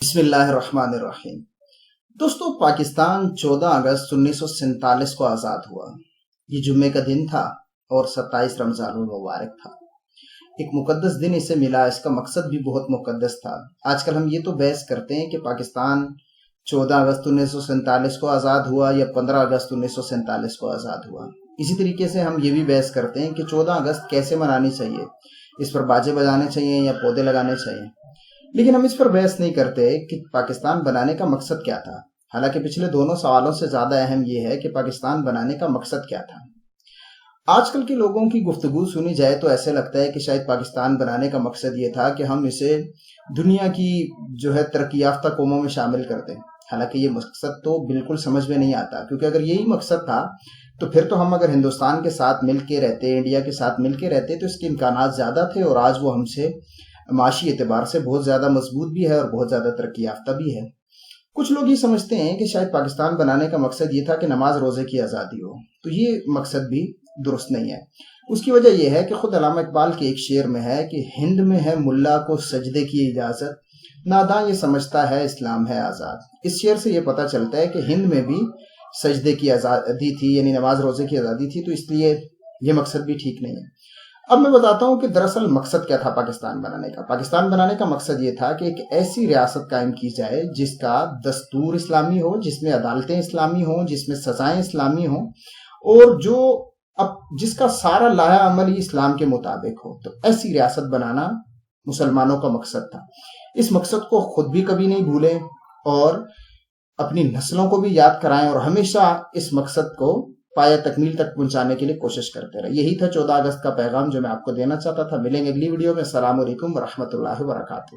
بسم اللہ الرحمن الرحیم۔ دوستو، پاکستان 14 اگست 1947 کو آزاد ہوا۔ یہ جمعے کا دن تھا اور 27 رمضان المبارک تھا۔ ایک مقدس دن اسے ملا، اس کا مقصد بھی بہت مقدس تھا۔ آج کل ہم یہ تو بحث کرتے ہیں کہ پاکستان 14 اگست 1947 کو آزاد ہوا یا 15 اگست 1947 کو آزاد ہوا۔ اسی طریقے سے ہم یہ بھی بحث کرتے ہیں کہ 14 اگست کیسے منانی چاہیے، اس پر باجے بجانے چاہیے یا پودے لگانے چاہیے، لیکن ہم اس پر بحث نہیں کرتے کہ پاکستان بنانے کا مقصد کیا تھا۔ حالانکہ پچھلے دونوں سوالوں سے زیادہ اہم یہ ہے کہ پاکستان بنانے کا مقصد کیا تھا۔ آج کل کے لوگوں کی گفتگو سنی جائے تو ایسے لگتا ہے کہ شاید پاکستان بنانے کا مقصد یہ تھا کہ ہم اسے دنیا کی ترقی یافتہ قوموں میں شامل کر دیں۔ حالانکہ یہ مقصد تو بالکل سمجھ میں نہیں آتا، کیونکہ اگر یہی مقصد تھا تو پھر تو ہم اگر ہندوستان کے ساتھ مل کے رہتے، انڈیا کے ساتھ مل کے رہتے تو اس کے امکانات زیادہ تھے، اور آج وہ ہم سے معاشی اعتبار سے بہت زیادہ مضبوط بھی ہے اور بہت زیادہ ترقی یافتہ بھی ہے۔ کچھ لوگ یہ سمجھتے ہیں کہ شاید پاکستان بنانے کا مقصد یہ تھا کہ نماز روزے کی آزادی ہو، تو یہ مقصد بھی درست نہیں ہے۔ اس کی وجہ یہ ہے کہ خود علامہ اقبال کے ایک شعر میں ہے کہ ہند میں ہے ملا کو سجدے کی اجازت، ناداں یہ سمجھتا ہے اسلام ہے آزاد۔ اس شعر سے یہ پتہ چلتا ہے کہ ہند میں بھی سجدے کی آزادی تھی، یعنی نماز روزے کی آزادی تھی، تو اس لیے یہ مقصد بھی ٹھیک نہیں ہے۔ اب میں بتاتا ہوں کہ دراصل مقصد کیا تھا پاکستان بنانے کا۔ پاکستان بنانے کا مقصد یہ تھا کہ ایک ایسی ریاست قائم کی جائے جس کا دستور اسلامی ہو، جس میں عدالتیں اسلامی ہوں، جس میں سزائیں اسلامی ہوں، اور جس کا سارا لائحہ عمل ہی اسلام کے مطابق ہو۔ تو ایسی ریاست بنانا مسلمانوں کا مقصد تھا۔ اس مقصد کو خود بھی کبھی نہیں بھولیں اور اپنی نسلوں کو بھی یاد کرائیں، اور ہمیشہ اس مقصد کو پایہ تکمیل تک پہنچانے کے لیے کوشش کرتے رہے۔ یہی تھا 14 اگست کا پیغام جو میں آپ کو دینا چاہتا تھا۔ ملیں گے اگلی ویڈیو میں۔ السلام علیکم ورحمۃ اللہ وبرکاتہ۔